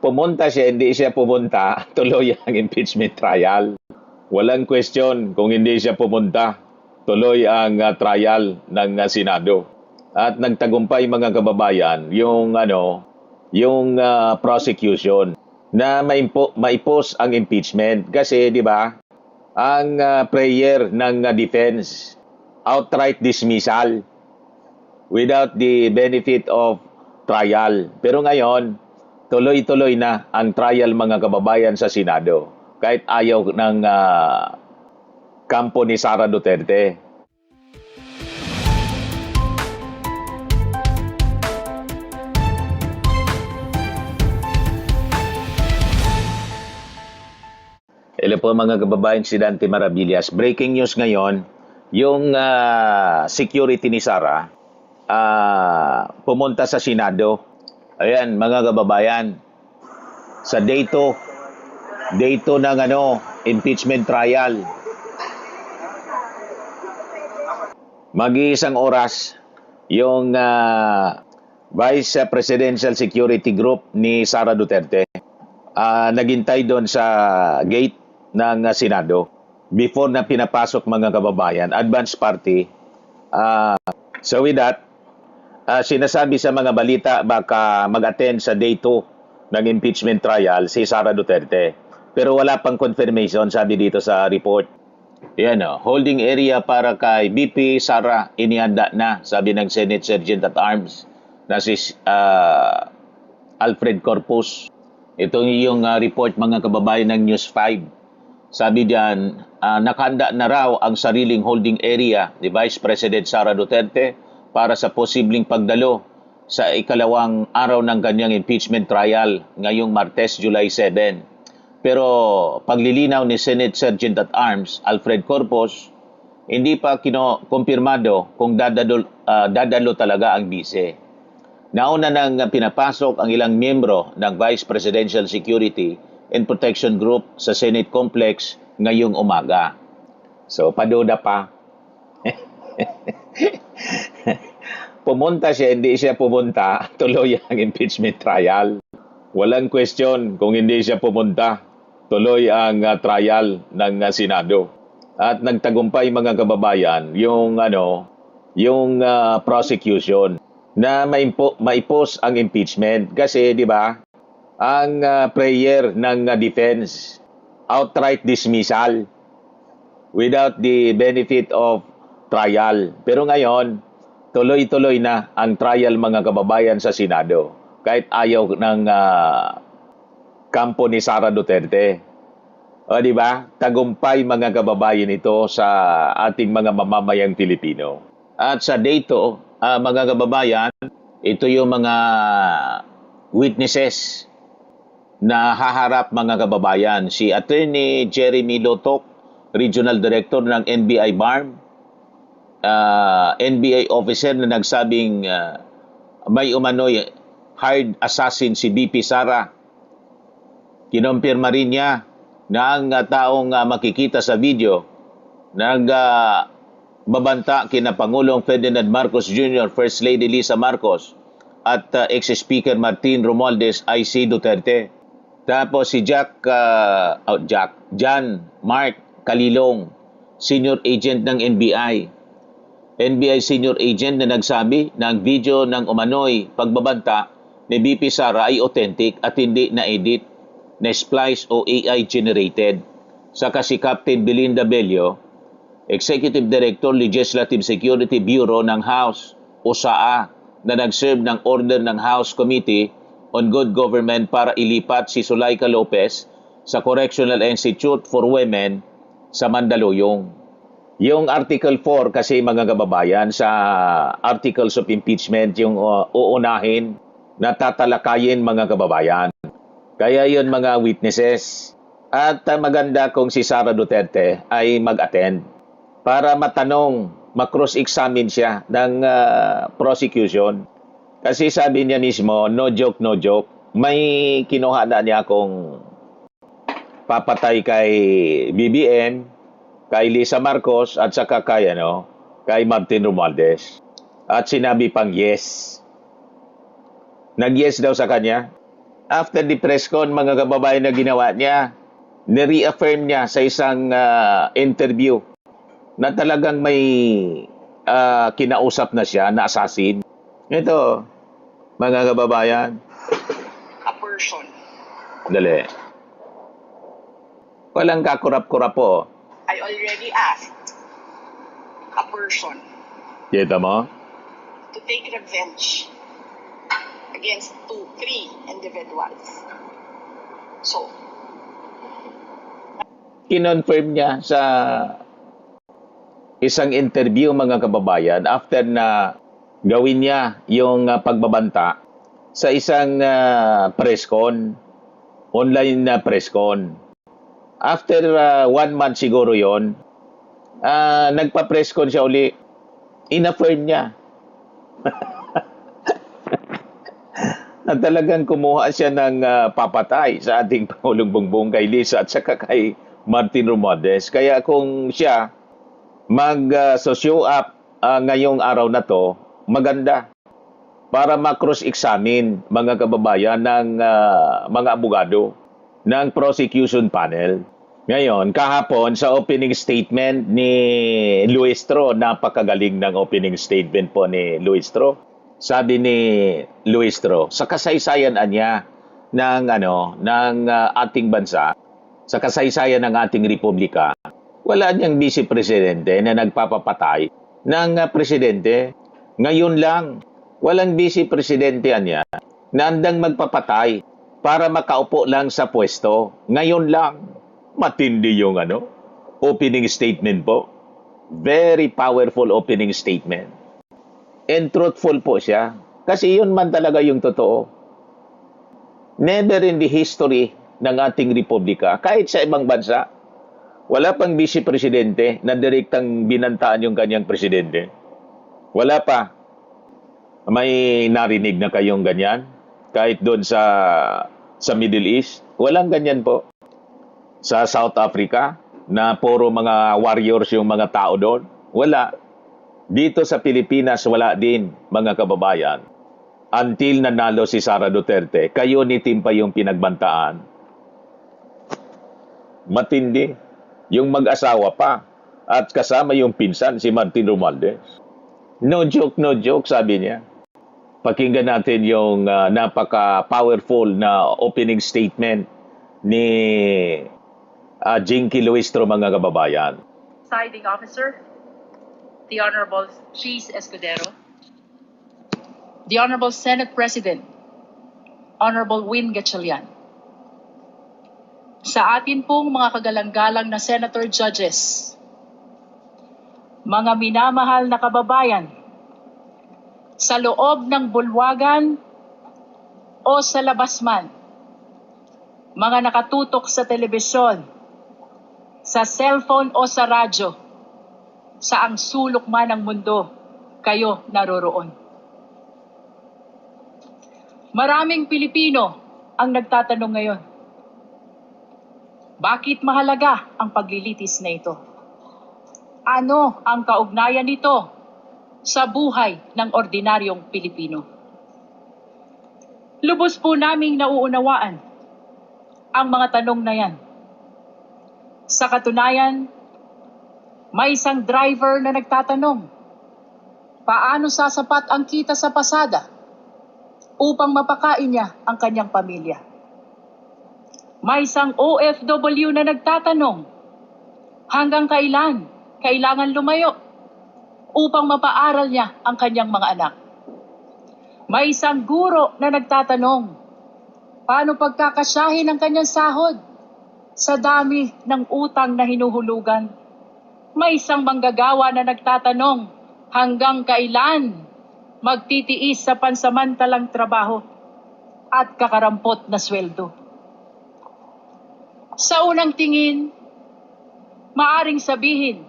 Pumunta siya, hindi siya pumunta, tuloy ang impeachment trial. Walang question kung hindi siya pumunta, tuloy ang trial ng Senado. At nagtagumpay mga kababayan yung prosecution na maipos ang impeachment kasi 'di ba? Ang prayer ng defense outright dismissal without the benefit of trial. Pero ngayon, tuloy-tuloy na ang trial mga kababayan sa Senado. Kahit ayaw ng kampo ni Sara Duterte. Hello po mga kababayan, si Dante Maravillas. Breaking news ngayon, yung security ni Sara pumunta sa Senado. Ayan mga kababayan, sa day 2 ng impeachment trial. Mag-iisang oras yung Vice Presidential Security Group ni Sara Duterte naghintay doon sa gate ng Senado before na pinapasok mga kababayan, advance party. So with that, sinasabi sa mga balita baka mag-attend sa day 2 ng impeachment trial si Sara Duterte. Pero wala pang confirmation, sabi dito sa report. Yan holding area para kay BP Sara inihanda na, sabi ng Senate Sergeant at Arms na si Alfred Corpus. Ito yung report mga kababayan ng News 5. Sabi diyan, nakahanda na raw ang sariling holding area ni Vice President Sara Duterte para sa posibleng pagdalo sa ikalawang araw ng kanyang impeachment trial ngayong Martes, July 7. Pero paglilinaw ni Senate Sergeant at Arms Alfred Corpus, hindi pa kumpirmado kung dadalo talaga ang bise. Nauna nang pinapasok ang ilang miyembro ng Vice Presidential Security and Protection Group sa Senate Complex ngayong umaga. So, paduda pa. Pumunta siya, hindi siya pumunta, tuloy ang impeachment trial. Walang question kung hindi siya pumunta, tuloy ang trial ng Senado. At nagtagumpay mga kababayan yung prosecution na maipos ang impeachment kasi 'di ba? Ang prayer ng defense outright dismissal without the benefit of trial. Pero ngayon, tuloy-tuloy na ang trial mga kababayan sa Senado. Kahit ayaw ng kampo ni Sara Duterte. O di ba? Tagumpay mga kababayan ito sa ating mga mamamayang Pilipino. At sa day 2, mga kababayan, ito yung mga witnesses na haharap mga kababayan. Si Attorney Jeremy Lotok, Regional Director ng NBI BARM, NBI officer na nagsabing may umano'y hired assassin si BP Sara. Kinompirma rin niya na ang taong makikita sa video babanta kina Pangulong Ferdinand Marcos Jr., First Lady Lisa Marcos at ex-Speaker Martin Romualdez ay si Duterte. Tapos si John Mark Calilong, Senior Agent ng NBI. NBI Senior Agent na nagsabi na ang video ng umano'y pagbabanta ni BP Sara ay authentic at hindi na-edit, na-splice o AI generated. Saka si Captain Belinda Bello, Executive Director Legislative Security Bureau ng House o SAA, na nag-serve ng order ng House Committee on Good Government para ilipat si Zulaika Lopez sa Correctional Institute for Women sa Mandaluyong. Yung Article 4 kasi mga kababayan sa Articles of Impeachment yung uunahin na tatalakayin mga kababayan. Kaya yun mga witnesses. At maganda kung si Sara Duterte ay mag-attend para matanong, ma-cross-examine siya ng prosecution. Kasi sabi niya mismo, no joke, may kinuha na niya akong papatay kay BBM, kay Lisa Marcos, at saka kay Martin Romualdez. At sinabi pang yes. Nag-yes daw sa kanya. After the press con, mga kababayan, na ginawa niya, ni-reaffirm niya sa isang interview na talagang may kinausap na siya na assassin. Ito, mga kababayan, A person. dali. Walang kakurap-kurap po. I already asked a person Kita mo? to take revenge against three individuals. So, Kinonfirm niya sa isang interview, mga kababayan, after na gawin niya yung pagbabanta sa isang press con, online na press con. After 1 month siguro yon, nagpa-press con siya uli. Inaffirm niya na talagang kumuha siya ng papatay sa ating Pangulong Bongbong, kay Lisa at saka kay Martin Romualdez. Kaya kung siya mag-show up ngayong araw na to, maganda para ma-cross-examine, mga kababayan, ng mga abogado ng prosecution panel. Ngayon, kahapon sa opening statement ni Luistro, napakagaling ng opening statement po ni Luistro. Sabi ni Luistro, sa kasaysayan niya ng ating bansa, sa kasaysayan ng ating republika, wala niyang vice presidente na nagpapapatay ng presidente. Ngayon lang, walang vice presidente niya na andang magpapatay para makaupo lang sa pwesto. Ngayon lang, matindi yung opening statement po. Very powerful opening statement. And truthful po siya. Kasi yun man talaga yung totoo. Never in the history ng ating republika, kahit sa ibang bansa, wala pang vice presidente na direktang binantaan yung kanyang presidente. Wala pa. May narinig na kayong ganyan? Kahit doon sa Middle East, walang ganyan po. Sa South Africa, na puro mga warriors yung mga tao doon, wala. Dito sa Pilipinas, wala din, mga kababayan. Until nanalo si Sara Duterte, kayo ni Timpa yung pinagbantaan. Matindi. Yung mag-asawa pa. At kasama yung pinsan, si Martin Romualdez. No joke, sabi niya. Pakinggan natin yung napaka-powerful na opening statement ni Jinky Luistro, mga kababayan. Presiding Officer, the Honorable Cheese Escudero, the Honorable Senate President, Honorable Win Gatchalian, sa atin pong mga kagalang-galang na Senator Judges, mga minamahal na kababayan, sa loob ng bulwagan o sa labas man, mga nakatutok sa telebisyon, sa cellphone o sa radyo, sa ang sulok man ng mundo, kayo naroroon. Maraming Pilipino ang nagtatanong ngayon, bakit mahalaga ang paglilitis na ito? Ano ang kaugnayan nito sa buhay ng ordinaryong Pilipino? Lubos po naming nauunawaan ang mga tanong na yan. Sa katunayan, may isang driver na nagtatanong, paano sasapat ang kita sa pasada upang mapakain niya ang kanyang pamilya? May isang OFW na nagtatanong, hanggang kailan kailangan lumayo upang mapaaral niya ang kanyang mga anak? May isang guro na nagtatanong, paano pagkakasyahin ang kanyang sahod sa dami ng utang na hinuhulugan? May isang manggagawa na nagtatanong, hanggang kailan magtitiis sa pansamantalang trabaho at kakarampot na sweldo? Sa unang tingin, maaring sabihin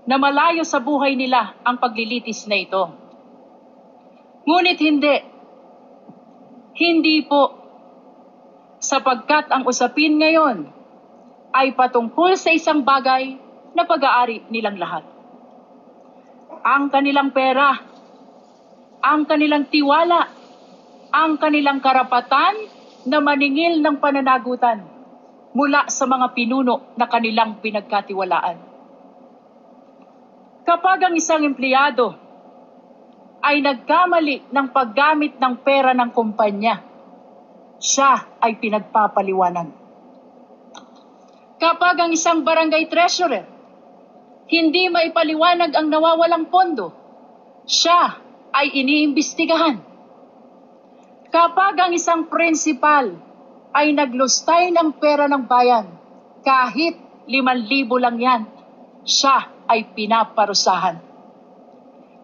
na malayo sa buhay nila ang paglilitis na ito. Ngunit hindi. Hindi po. Sapagkat ang usapin ngayon ay patungkol sa isang bagay na pag-aari nilang lahat. Ang kanilang pera, ang kanilang tiwala, ang kanilang karapatan na maningil ng pananagutan mula sa mga pinuno na kanilang pinagkatiwalaan. Kapag ang isang empleyado ay nagkamali ng paggamit ng pera ng kumpanya, siya ay pinagpapaliwanag. Kapag ang isang barangay treasurer hindi maipaliwanag ang nawawalang pondo, siya ay iniimbestigahan. Kapag ang isang prinsipal ay naglustay ng pera ng bayan, kahit 5,000 lang yan, siya ay pinaparusahan.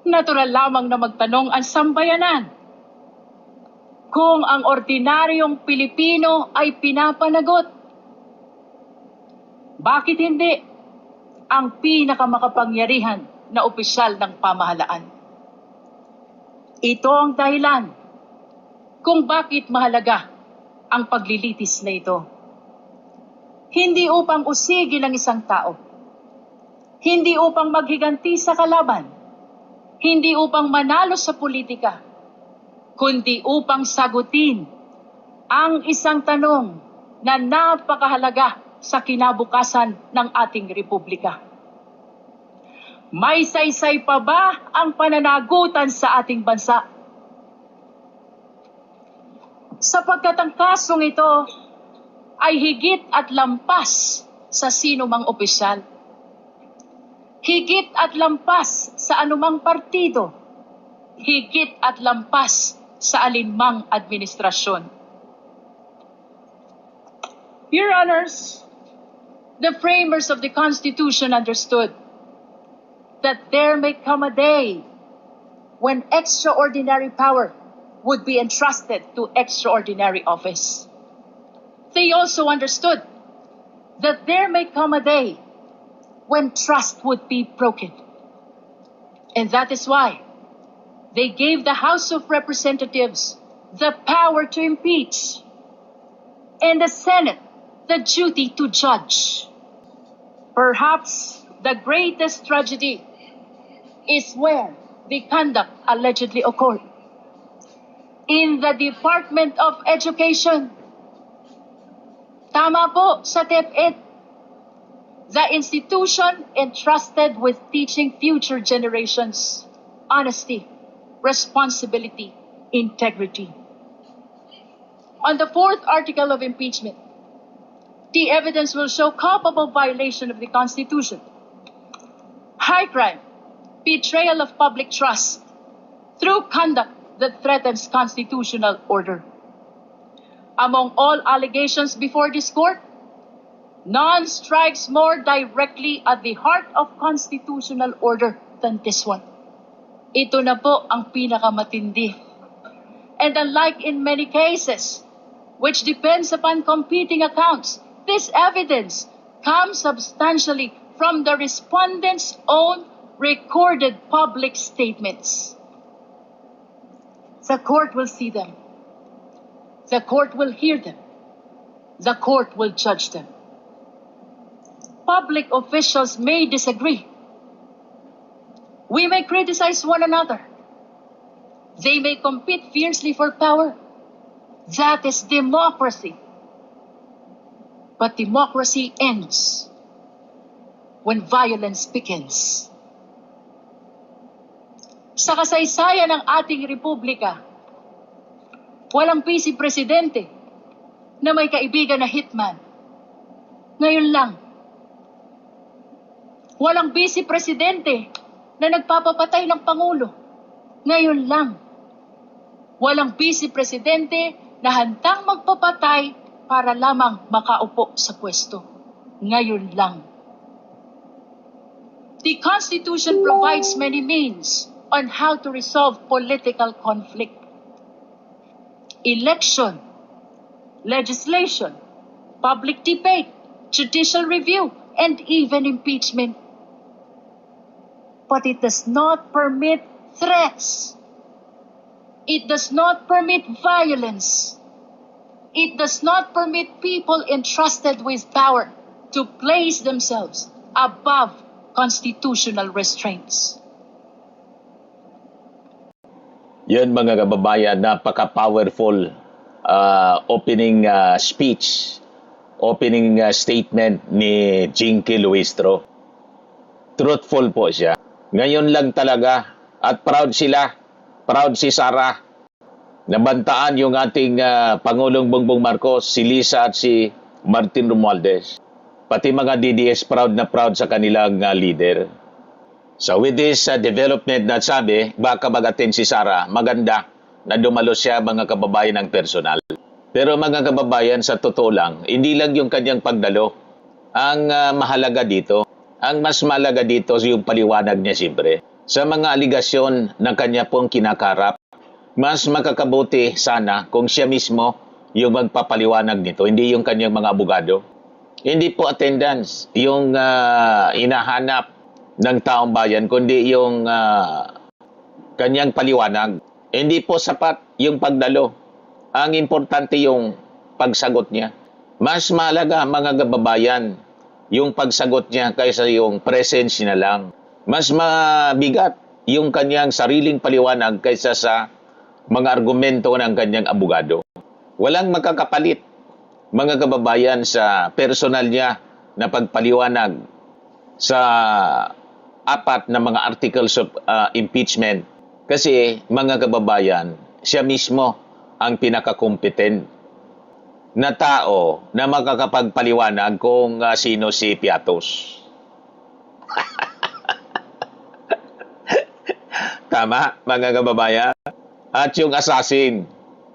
Natural lamang na magtanong ang sambayanan kung ang ordinaryong Pilipino ay pinapanagot. Bakit hindi ang pinakamakapangyarihan na opisyal ng pamahalaan? Ito ang dahilan kung bakit mahalaga ang paglilitis na ito. Hindi upang usigin ang isang tao, hindi upang maghiganti sa kalaban, hindi upang manalo sa politika, kundi upang sagutin ang isang tanong na napakahalaga sa kinabukasan ng ating republika. May saysay pa ba ang pananagutan sa ating bansa? Sapagkat ang kasong ito ay higit at lampas sa sino mang opisyal. Higit at lampas sa anumang partido. Higit at lampas sa alinmang administrasyon. Your Honors, the framers of the Constitution understood that there may come a day when extraordinary power would be entrusted to extraordinary office. They also understood that there may come a day when trust would be broken. And that is why they gave the House of Representatives the power to impeach and the Senate the duty to judge. Perhaps the greatest tragedy is where the conduct allegedly occurred. In the Department of Education. Tama po sa DepEd. The institution entrusted with teaching future generations honesty, responsibility, integrity. On the fourth article of impeachment, the evidence will show culpable violation of the Constitution, high crime, betrayal of public trust through conduct that threatens constitutional order. Among all allegations before this court, none strikes more directly at the heart of constitutional order than this one. Ito na po ang pinakamatindi. And unlike in many cases, which depends upon competing accounts, this evidence comes substantially from the respondent's own recorded public statements. The court will see them. The court will hear them. The court will judge them. Public officials may disagree. We may criticize one another. They may compete fiercely for power. That is democracy. But democracy ends when violence begins. Sa kasaysayan ng ating republika, walang vice-presidente na may kaibigan na hitman. Ngayon lang. Walang vice-presidente na nagpapapatay ng Pangulo. Ngayon lang. Walang vice-presidente na handang magpapatay para lamang makaupo sa pwesto. Ngayon lang. The Constitution provides many means on how to resolve political conflict. Election, legislation, public debate, judicial review, and even impeachment. But it does not permit threats. It does not permit violence. It does not permit people entrusted with power to place themselves above constitutional restraints. Yan mga kababayan, napaka-powerful opening speech, opening statement ni Jinky Luistro. Truthful po siya. Ngayon lang talaga at proud sila. Proud si Sara. Nabantaan yung ating Pangulong Bongbong Marcos, si Lisa at si Martin Romualdez. Pati mga DDS proud na proud sa kanilang leader. So with this development na sabi, baka mag-attend si Sara, maganda na dumalo siya mga kababayan ng personal. Pero mga kababayan, sa totoo lang, hindi lang yung kanyang pagdalo ang mahalaga dito. Ang mas mahalaga dito yung paliwanag niya siyempre. Sa mga aligasyon na kanya pong kinakarap, mas makakabuti sana kung siya mismo yung magpapaliwanag nito, hindi yung kanyang mga abogado. Hindi po attendance yung inahanap ng taong bayan, kundi yung kanyang paliwanag. Hindi po sapat yung pagdalo. Ang importante yung pagsagot niya. Mas mahalaga mga kababayan yung pagsagot niya kaysa yung presence niya lang. Mas mabigat yung kanyang sariling paliwanag kaysa sa mga argumento ng kanyang abogado. Walang makakapalit mga kababayan sa personal niya na pagpaliwanag sa apat na mga articles of impeachment. Kasi mga kababayan, siya mismo ang pinaka-competent na tao na makakapagpaliwanag kung sino si Piatos. Tama, mga kababayan? At yung assassin,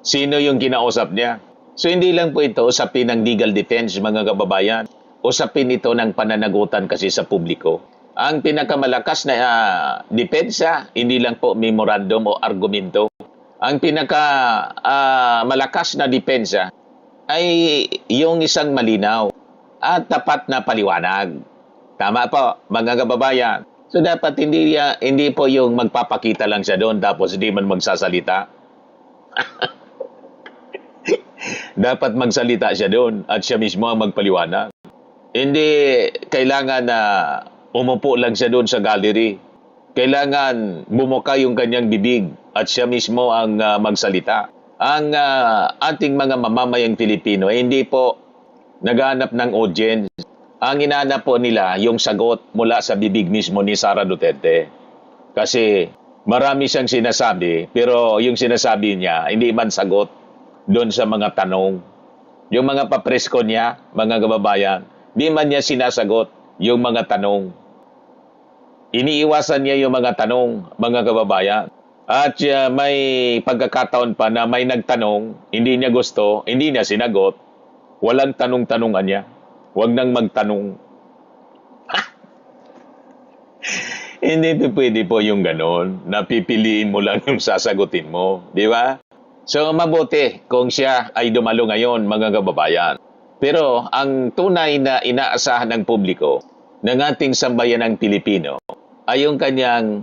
sino yung kinausap niya? So hindi lang po ito usapin ng legal defense, mga kababayan. Usapin ito ng pananagutan kasi sa publiko. Ang pinakamalakas na depensa, hindi lang po memorandum o argumento. Ang pinakamalakas na depensa ay yung isang malinaw at tapat na paliwanag. Tama po, mga kababayan. So dapat hindi po yung magpapakita lang siya doon tapos hindi man magsasalita. Dapat magsalita siya doon at siya mismo ang magpaliwanag. Hindi kailangan na umupo lang siya doon sa gallery. Kailangan bumuka yung kanyang bibig at siya mismo ang magsalita. Ang ating mga mamamayang Pilipino ay hindi po naghanap ng audience. Ang inaanap po nila yung sagot mula sa bibig mismo ni Sara Duterte. Kasi marami siyang sinasabi, pero yung sinasabi niya, hindi man sagot doon sa mga tanong. Yung mga papresko niya, mga kababayan, di man niya sinasagot yung mga tanong. Iniiwasan niya yung mga tanong, mga kababayan. At may pagkakataon pa na may nagtanong, hindi niya gusto, hindi niya sinagot, walang tanong-tanungan niya. Huwag nang magtanong. Hindi pwede po yung ganon. Napipiliin mo lang yung sasagutin mo. Di ba? So, mabuti kung siya ay dumalo ngayon, mga kababayan. Pero, ang tunay na inaasahan ng publiko ng ating sambayanang Pilipino ay yung kanyang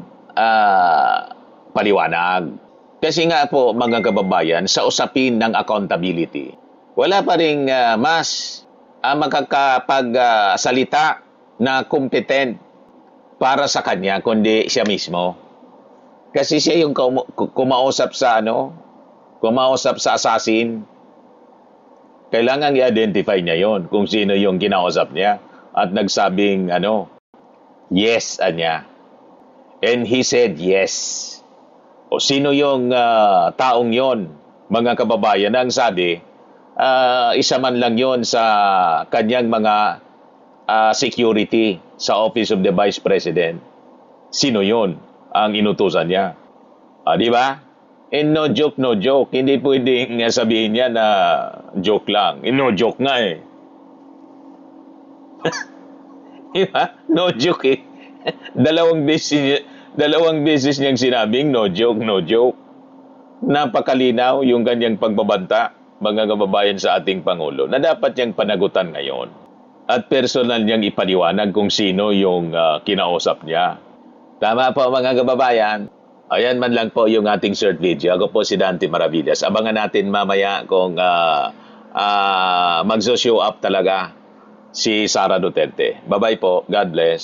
paliwanag. Kasi nga po, mga kababayan, sa usapin ng accountability, wala pa rin mas makakapagsalita na competent para sa kanya, kundi siya mismo. Kasi siya yung kumausap sa kumausap sa assassin. Kailangan i-identify niya yon kung sino yung kinausap niya at nagsabing yes niya. And he said yes. O sino yung taong yon, mga kababayan, ang sabi, isa man lang yon sa kanyang mga security sa Office of the Vice President. Sino yon ang inutusan niya? Di ba? And no joke, no joke. Hindi pwedeng sabihin niya na joke lang. No joke nga eh. Di ba? No joke eh. Dalawang beses niyang sinabing no joke, no joke. Napakalinaw yung kanyang pagbabanta, mga kababayan, sa ating Pangulo na dapat niyang panagutan ngayon. At personal niyang ipaliwanag kung sino yung kinausap niya. Tama po, mga kababayan. Ayan man lang po yung ating short video. Ako po si Dante Maravillas. Abangan natin mamaya kung magso-show up talaga si Sara Duterte. Bye-bye po. God bless.